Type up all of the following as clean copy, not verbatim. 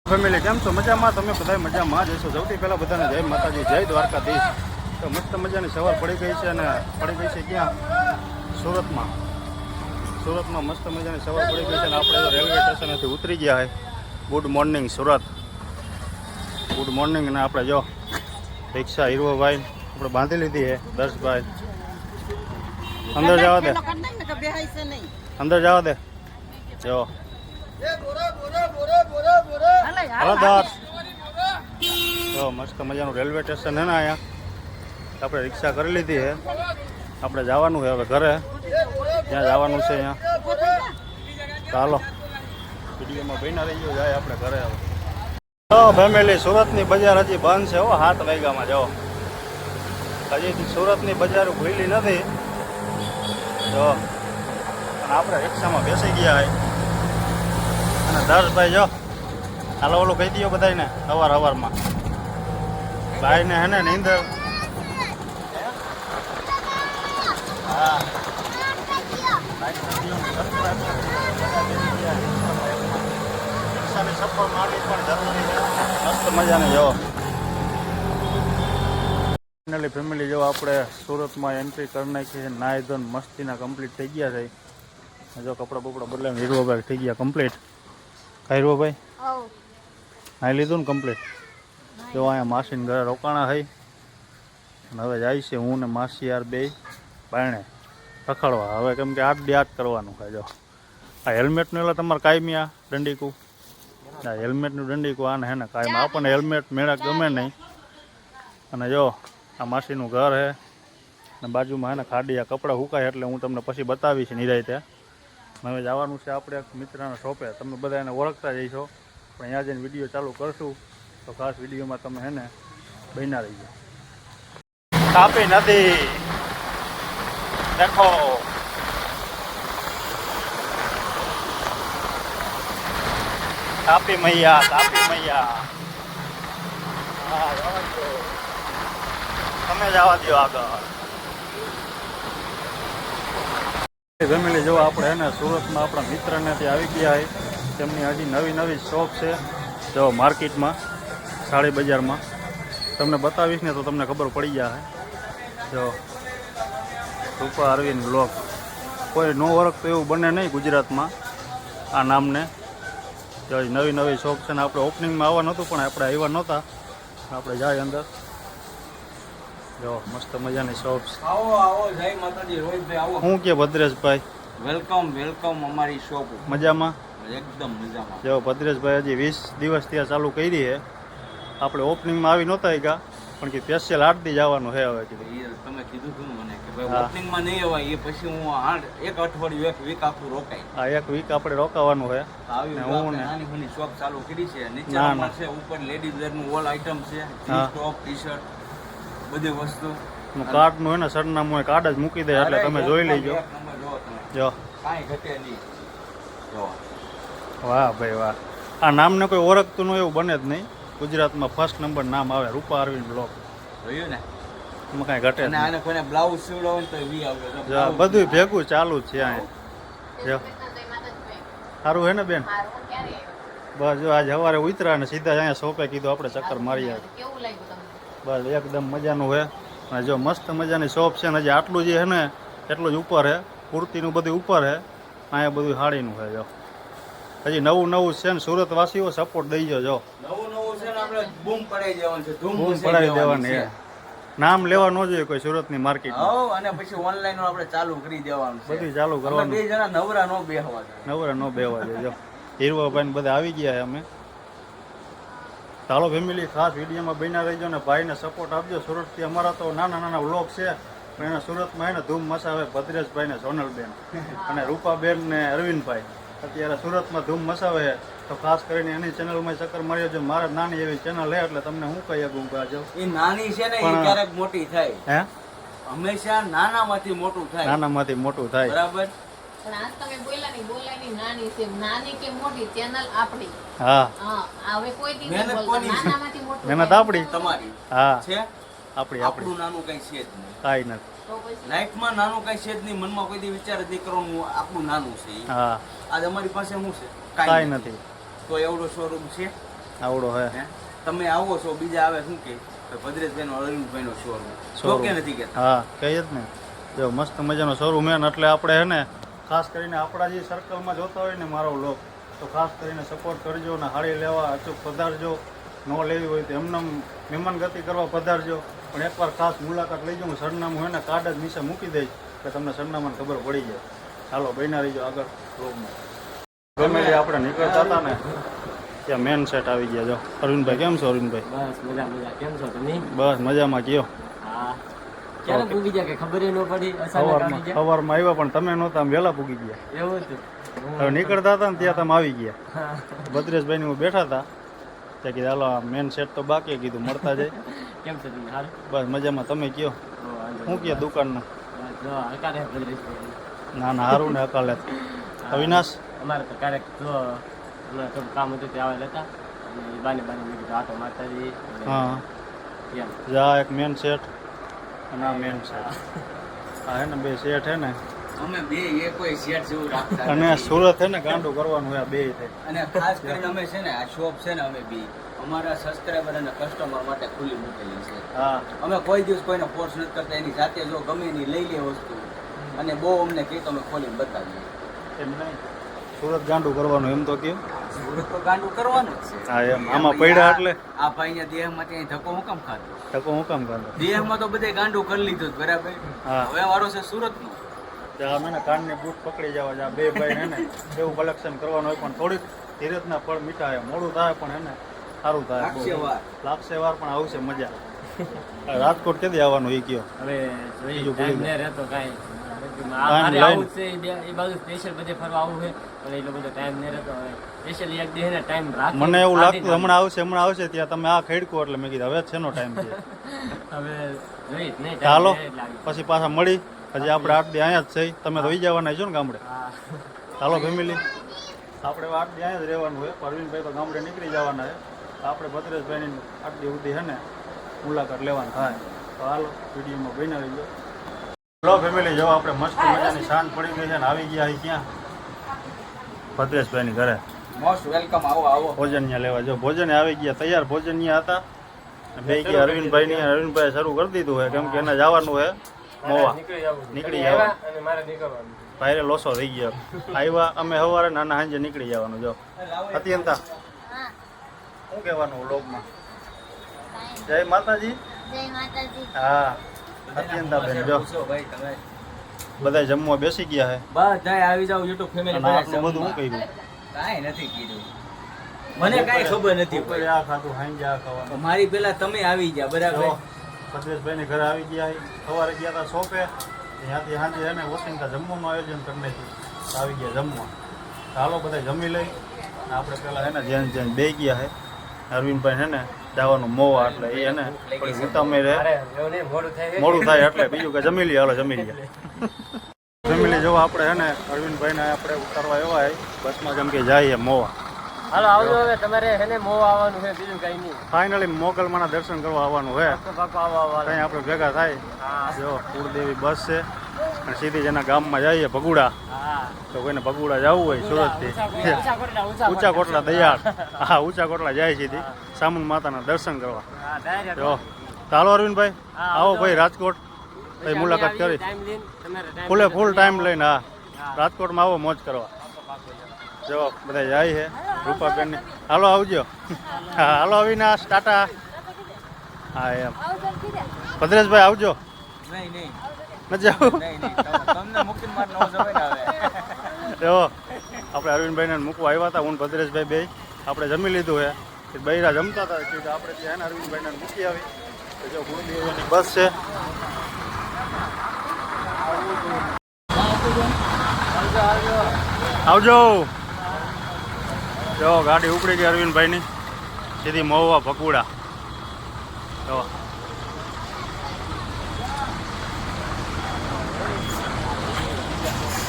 Family કેમ છો? મજામાં? તમે બધા મજામાં જ હશો. સૌથી પહેલાં બધાને જય માતાજી, જય દ્વારકાધીશ. તો મસ્ત મજાની સવાર પડી ગઈ છે અને પડી ગઈ છે ક્યાં? સુરતમાં મસ્ત મજાની સવાર પડી ગઈ છે અને આપણે રેલવે સ્ટેશનેથી ઉતરી ગયા છે. Good morning Surat, good morning. અને આપણે જો રિક્ષા હીરોભાઈ આપણે બાંધી લીધી છે. દર્શભાઈ અંદર જવા દે, અંદર જવા દે. જો તો મસ્ત મજાનું રેલવે સ્ટેશન હે ને અહીંયા આપણે રિક્ષા કરી લીધી છે. આપણે જવાનું છે હવે ઘરે, ત્યાં જવાનું છે અહીંયા. ચાલો વિડીયોમાં બન્યા રહી ગયો, જાય આપણે ઘરે હવે. તો ફેમિલી સુરતની બજાર હજી બંધ છે હો, 7 વાગ્યામાં. જાઓ હજી સુરતની બજાર ખુલી નથી. જો અને આપણે રિક્ષામાં બેસી ગયા હોય અને દર્શભાઈ જો હાલો ઓલું કહી દો બધાને સવારમાં ભાઈને હે ને નીંદર. હા રિક્ષાની સફર મારવી પણ જરૂરી છે. મસ્ત મજાને જો ફાઇનલી ફેમિલી જો આપણે સુરતમાં એન્ટ્રી કરી નાખી છે. નાહી ધોઈને મસ્તીના કમ્પ્લીટ થઈ ગયા છે. જો કપડાં બપડા બદલાવીને હીરોભાઈ થઈ ગયા કમ્પ્લીટ. હીરોભાઈ નાહી લીધું ને કમ્પ્લીટ. જો અહીંયા માસીને ઘરે રોકાણા થઈ અને હવે જાય છે હું ને માસી યાર બે બાયણે રખડવા. હવે કેમ કે આટ કરવાનું છે. જો આ હેલ્મેટનું એટલે તમારે કાયમી આ દંડીકું, આ હેલ્મેટનું દંડીકું આને હે ને કાયમ આપણને હેલ્મેટ મેળા ગમે નહીં. અને જો આ માસીનું ઘર છે અને બાજુમાં હે ને ખાડી, આ કપડાં સુકાય એટલે હું તમને પછી બતાવીશ નિરાંતે. હવે જવાનું છે આપણે એક મિત્રના શોપે. તમે બધા એને ઓળખતા જઈશો પણ અહીંયા જઈને વિડીયો ચાલુ કરશું તો ખાસ વિડીયોમાં તમે હે ને બન્યા રહીજો. કાપી નથી દેખો, કાપી મૈયા, કાપી મૈયા. હા તમે જવા દો આગળ. ફેમિલી જો આપણે હે ને સુરતમાં આપણા મિત્રને ત્યાં આવી ગયા છે. તેમની હજી નવી શોપ છે જો માર્કેટમાં, સાડી બજારમાં. તમને બતાવીશ ને તો તમને ખબર પડી જાય. જો રૂપા અરવિંદ બ્લોગ, કોઈ નો વર્ક તો એવું બને નહીં ગુજરાતમાં આ નામને. જો નવી શોપ છે ને આપણે ઓપનિંગમાં આવવા નહોતું પણ આપણે આવ્યા નહોતા. આપણે જાય અંદર. જો મસ્ત મજાની શોપ. આવો આવો, જય માતાજી રોહિતભાઈ આવો. શું કે ભદ્રેશભાઈ? વેલકમ અમારી શોપ. મજામાં? એકદમ મજામાં. જો ભદ્રેશભાઈ હજી 20 દિવસ ત્યાં ચાલુ કરી છે. આપણે ઓપનિંગમાં આવી નહોતા ગયા પણ કે સ્પેશિયલ 8 દી જવાનું છે હવે. તમે કીધું હતું મને કે ભાઈ ઓપનિંગમાં નહીં અવાય, એ પછી હું એક અઠવાડિયું એક વીક આખું રોકાય. આ એક વીક આપણે રોકાવાનું છે. હું નાની નાની શોપ ચાલુ કરી છે. નીચે છે, ઉપર લેડીઝ વેરનું ઓલ આઈટમ છે, ટોપ ટી-શર્ટ બધી વસ્તુ. કાર્ડનું હોય ને સરનામું કાર્ડ જ મૂકી દે એટલે તમે જોઈ લેજો. જો કાંઈ ઘટે નહીં. જો વાહ ભાઈ વાહ. આ નામને કોઈ ઓળખતું ન એવું બને જ નહીં. ગુજરાતમાં ફર્સ્ટ નંબર નામ આવે રૂપા અરવિંદ બ્લોગ. જોયું ને એમાં કાંઈ ઘટે નહીં. આને કોઈને બ્લાઉઝ સીવડાવો ને તો વી આવે. બધું ભેગું ચાલુ જ છે અહીંયા. જો સારું હે ને બેન? બસ જો આજે સવારે ઉતરા ને સીધા અહીંયા શોપે કીધું આપણે ચક્કર મારી આવે. બસ એકદમ મજાનું છે. અને જો મસ્ત મજાની શોપ છે ને હજી આટલું જે છે ને એટલું જ ઉપર છે. કુર્તીનું બધું ઉપર છે, અહીંયા બધું સાડીનું છે. જો હજી નવું છે ને સુરતવાસીઓ સપોર્ટ દઈ જો. નવું છે ને આપણે બૂમ પડાવી દેવાનું છે. બૂમ પડાવી દેવાની છે. નામ લેવા ન જોઈએ કોઈ સુરતની માર્કેટ. અને પછી ઓનલાઈન આપણે ચાલુ કરી દેવાનું છે. બધું ચાલુ કરવાનું. બે જણા નવરા નો બેહવા જોઈએ. જો હીરવાભાઈ બધા આવી ગયા અમે. ચાલો ફેમિલી ખાસ વિડીયોમાં બન્યા રહીજો ને ભાઈને સપોર્ટ આપજો. સુરતથી અમારા તો નાના વ્લોગ છે પણ એના સુરતમાં એને ધૂમ મચાવે ભદ્રેશભાઈ ને સોનલબેન અને રૂપાબેન ને અરવિંદભાઈ. અત્યારે સુરતમાં ધૂમ મચાવે તો ખાસ કરીને એની ચેનલમાં ચક્કર માર્યો છે. મારે નાની એવી ચેનલ છે એટલે તમને હું કહી શકું કે આજે એ નાની છે ને એ ક્યારેક મોટી થાય. હે હંમેશા નાનામાંથી મોટું થાય. નાનામાંથી મોટું થાય. બરાબર. પણ આજ તમે બોલાની નાની છે, નાની કે મોટી ચેનલ આપણી. હા હવે કોઈ દી મહેનત કોની? નાનામાંથી મોટું મહેનત આપણી, તમારી. હા છે આપણી. આપણું નાનું કઈ છે જ નહીં. કાંઈ નથી. લાઈફમાં નાનું કઈ છે જ નહીં. મનમાં કોઈ દી વિચાર જ નહીં કરવાનું આપણું નાનું છે. હા આજ અમારી પાસે શું છે? કાંઈ નથી. તો એવડો શોરૂમ છે. આવડો હે હે? તમે આવો છો બીજા આવે શું કે ભદ્રેશભાઈ નો અરવિંદભાઈ નો શોરૂમ તો કે નથી કેતા હા કહીએ જ ને જો મસ્ત મજાનો શોરૂમ હે ને એટલે આપણે હે ને ખાસ કરીને આપણા જે સર્કલમાં જોતા હોય ને મારો લોક તો ખાસ કરીને સપોર્ટ કરજો ને હાડી લેવા અચૂક પધારજો ન લેવી હોય તો એમને મહેમાન ગતિ કરવા પધારજો પણ એકવાર ખાસ મુલાકાત લઈ જાઉં સરનામું હોય ને કાર્ડ જ નીચે મૂકી દઈશ કે તમને સરનામાને ખબર પડી જાય ચાલો બન્યા રહીજો આગળ લોગમાં ફેમિલી આપણે નીકળતા હતા ને ત્યાં મેન સેટ આવી ગયા જો અરવિંદભાઈ કેમ છો અરવિંદભાઈ બસ મજા મજા કેમ છો તમે બસ મજામાં કયો હા ક્યારે પૂગી ગયા કે ખબર ન પડી અચાનક આવી ગયા સવારમાં આવ્યા પણ તમે નહોતા આમ વહેલા પૂગી ગયા એવું હતું હવે નીકળતા હતા ને ત્યાં તમે આવી ગયા ભદ્રેશભાઈ હું બેઠા હતા ત્યાં કીધું હાલો આ મેન સેટ તો બાકી કીધું મળતા જાય કેમ છો તમે હાલ બસ મજામાં તમે કયો શું કહો દુકાનનું જો હકારે ભદ્રેશ ના ના સારું ને અકાલે અવિનાશ અમારે તો ક્યારેક જો હમણાં થોડું કામ હતું તે આવેલા હતા અને બાને બાને મેં કીધું આટો મારતા જઈએ હા એમ જા એક મેન સેટ અને આ મેન સેટ હા હે ને બે સેટ હે ને અમે બે એ કોઈ શેર જેવું રાખતા અને નથી. સુરત હે ને ગાંડું કરવાનું હોય આ બે થાય અને ખાસ કરીને અમે છે ને આ શોપ છે ને અમે બી અમારા સબસ્ક્રાઈબર અને કસ્ટમર માટે ખુલ્લી મૂકેલી છે હા અમે કોઈ દિવસ કોઈને ફોર્સ નથી કરતા એની જાતે જો ગમે એની લઈ લે વસ્તુ અને બહુ અમને કહે તો અમે ખોલીને બતાવીએ એમ નહીં સુરત ગાંડું કરવાનું એમ તો કયો સુરત તો ગાંડું કરવાનું જ છે હા એમ આમાં પડ્યા એટલે આ ભાઈને દેહમાં ત્યાં ધક્કો હું કામ ખાધો ટકો હું કામ કાઢો દેહમાં તો બધે ગાંડું કરી લીધું જ, બરાબર હા. હવે વારો છે સુરતનો ત્યાં અમે કાનની બૂટ પકડી જવા જા બે ભાઈ હે ને એવું કલેક્શન કરવાનું હોય પણ થોડીક ધીરજના ફળ મીઠા હે મોડું થાય પણ હે ને સારું થાય લાગશે વાર. લાગશે વાર પણ આવશે મજા રાજકોટ કેદી આવવાનું એ કયો હવે જોઈએ બીજું ટાઈમ ભૂલી ને રહેતો કાંઈ Time મારે લઈને. આવું જ છે એ બાજુ સ્પેશિયલ બધે ફરવા આવું છે પણ એટલો બધો ટાઈમ નહીં રહેતો હવે સ્પેશિયલ એક દે ને ટાઈમ રાખે મને એવું લાગતું હમણાં આવશે ત્યાં તમે આ ખેડકો એટલે મેં કીધું હવે જ શેનો ટાઈમ છે હવે જોઈએ જ નહીં ચાલો time એટલે આવી. પછી પાછા મળી હજી આપણે 8 દી અહીંયા જ છે તમે તો ઈ જવાના છો ને ગામડે હા ચાલો ફેમિલી આપણે 8 દી અહીંયા જ રહેવાનું હોય પરવીનભાઈ તો ગામડે નીકળી જવાના છે આપણે ભદ્રેશભાઈની 8 દી સુધી હે ને મુલાકાત લેવાની થાય તો હાલો વિડીયોમાં બન્યા રહીજો ચલો ફેમિલી જો આપણે મસ્ત મજાની સાંજ પડી ગઈ છે ને આવી ગયા અહીં ક્યાં ભદ્રેશભાઈની ઘરે મોસ્ટ વેલકમ. આવો આવો. ભોજન ત્યાં લેવા જો ભોજન આવી ગયા તૈયાર ભોજન ત્યાં હતા બે ગયા અરવિંદભાઈ શરૂ કરી દીધું હોય કેમ કે એને જવાનું હોય મોવા નીકળી જવાનું અને મારે નીકળવાનું ભાઈરે લોસો થઈ ગયો આવ્યા અમે સવારે નાના સાંજે નીકળી જવાનું જો અત્યંતા શું કહેવાનું વ્લોગમાં જય માતાજી જય માતાજી. હા અત્યંતા બેન જો પૂછો ભાઈ તમે. બધા જમવા બેસી ગયા છે બધાય આવી જાવ યુટ્યુબ ફેમિલી અને આટલું બધું શું કહ્યું કાંઈ નથી કીધું. મને કાંઈ ખબર નથી બપોરે ભાઈ. આ ખાધું સાંજે આ ખાવાનું મારી પેલા તમે આવી ગયા, બરાબર. જો ભદ્રેશભાઈને ઘરે આવી ગયા છે. સવારે ગયા હતા શોપે ત્યાંથી સાંજે એને વસંતા જમવાનું આયોજન કરી નાખ્યું તો આવી ગયા જમવા ચાલો બધા જમી લઈ અને આપણે પેલા એને જ્યાં બે ગયા છે અરવિંદભાઈ છે ને જવાનું મોવા એટલે એ એને થોડી ઉતામે રહે અરે એવું નહીં મોડું થાય મોડું થાય એટલે બીજું કે જમી લઈએ હાલો જમી લઈએ ફેમિલી જો આપણે છે ને અરવિંદભાઈને આપણે ઉતારવા એવા છે બસમાં જેમ કે જઈએ મોવા હાલો આવજો હવે તમારે હેને મોવા આવવાનું છે બીજું કઈ નહીં ફાઇનલી મોગલમાના દર્શન કરવા આવવાનું છે પાકો આવવા ત્યાં આપણે ભેગા થાય હા જો કુળદેવી બસ છે અને સીધી જેના ગામમાં જઈએ ભગુડા હા તો કોઈને ભગુડા જવું હોય સુરતથી ઊંચા કોટલા દયાળ હા ઊંચા કોટલા જાય સીધી સામુન માતાના દર્શન કરવા હા ડાયરેક્ટ જો ચાલો અરવિંદભાઈ હા, આવો આવજો. ભાઈ રાજકોટ ભાઈ મુલાકાત કરી ટાઈમ લઈને તમારે time ફૂલે ફૂલ લઈને ટાઈમ લઈને હા હા. રાજકોટમાં આવો મોજ કરવા જો બધા જાય છે રૂપાબેનની હાલો આવજો હા હાલો અવિનાશ ટાટા હા એમ ભદ્રેશભાઈ આવજો નહીં નહીં નથી આવું નહીં નહીં તમને મૂકીને મારે ન જવાય ને હવે. જો આપણે અરવિંદભાઈને મૂકવા આવ્યા હતા હું ને ભદ્રેશભાઈ બે આપણે જમી લીધું હે કે બૈરા જમતા હતા કે આપણે ત્યાં અરવિંદભાઈને મૂકી આવી તો જો ગુરુદેવની બસ છે આવજો જો ગાડી ઉપડી ગઈ અરવિંદભાઈની સીધી મહુવા ભકુડા જો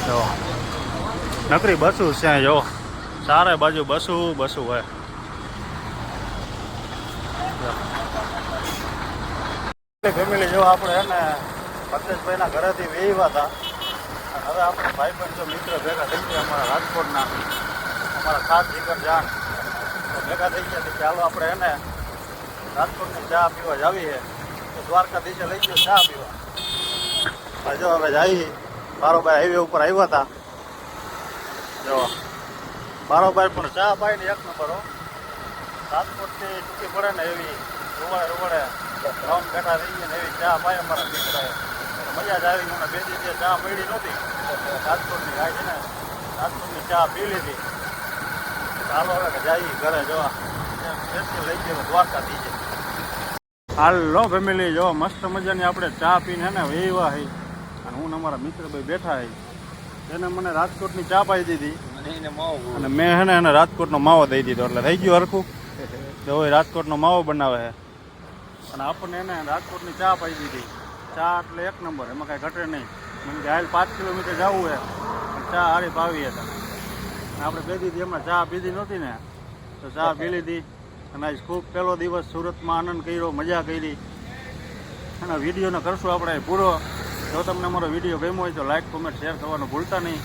જો નકરી બસું છે જો ચારે બાજુ બસું હોય ફેમિલી જો આપણે હે ને ભદ્રેશભાઈના ઘરેથી વેવા હતા અને હવે આપણે ભાઈબંધ જો મિત્ર ભેગા થઈ ગયા અમારા રાજકોટના અમારા ખાસ જીગર જાન ભેગા થઈ ગયા કે ચાલો આપણે એને રાજકોટની ચા પીવા જાવી છે તો દ્વારકાધીશે લઈ ગયો ચા પીવા. જો હવે જઈએ બારોબાર હાઈવે ઉપર આવ્યા હતા. જો બારોબાર પણ ચા પાઈને એક નંબર હો. રાજકોટથી ચૂકી પડે ને એવી રૂવાડે રામ બેઠા થઈ ગયા ને એવી ચા પાય અમારા દીકરાએ. મજા જ આવી. મને 2 દિવસ ચા પડી નહોતી રાજકોટની. આ છે ને રાજકોટની ચા પી લીધી. ચાલો હવે કે જઈએ ઘરે જોવા લઈ ગયો દ્વારકાધીશે. હાલો ફેમિલી, જો મસ્ત મજાની આપણે ચા પીને ને વેવા હઈ અને હું અમારા મિત્ર ભાઈ બેઠા હઈ. એને મને રાજકોટની ચા પાઈ દીધી અને મેં હે ને એને રાજકોટનો માવો દઈ દીધો એટલે થઈ ગયું હરખું. તો એ રાજકોટનો માવો બનાવે છે અને આપણને એને રાજકોટની ચા પાઈ દીધી. ચા એટલે એક નંબર, એમાં કાંઈ ઘટે નહીં. મને કે હાલ 5 કિલોમીટર જવું છે પણ ચા હારી પાવી હતા. આપણે 2 દીધી હમણાં ચા પીધી નહોતી ને તો ચા પી લીધી અને આજ ખૂબ પહેલો દિવસ સુરતમાં આનંદ કર્યો, મજા કરી. અને વિડીયોને કરશું આપણે પૂરો. જો તમને અમારો વિડીયો ગમ્યો હોય તો લાઈક કોમેન્ટ શેર કરવાનું ભૂલતા નહીં.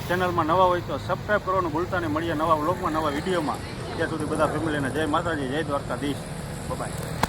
ચેનલમાં નવા હોય તો સબસ્ક્રાઈબ કરવાનું ભૂલતા નહીં. મળીએ નવા વ્લોગમાં નવા વિડીયોમાં. ત્યાં સુધી બધા ફેમિલીને જય માતાજી, જય દ્વારકાધીશ. બાય.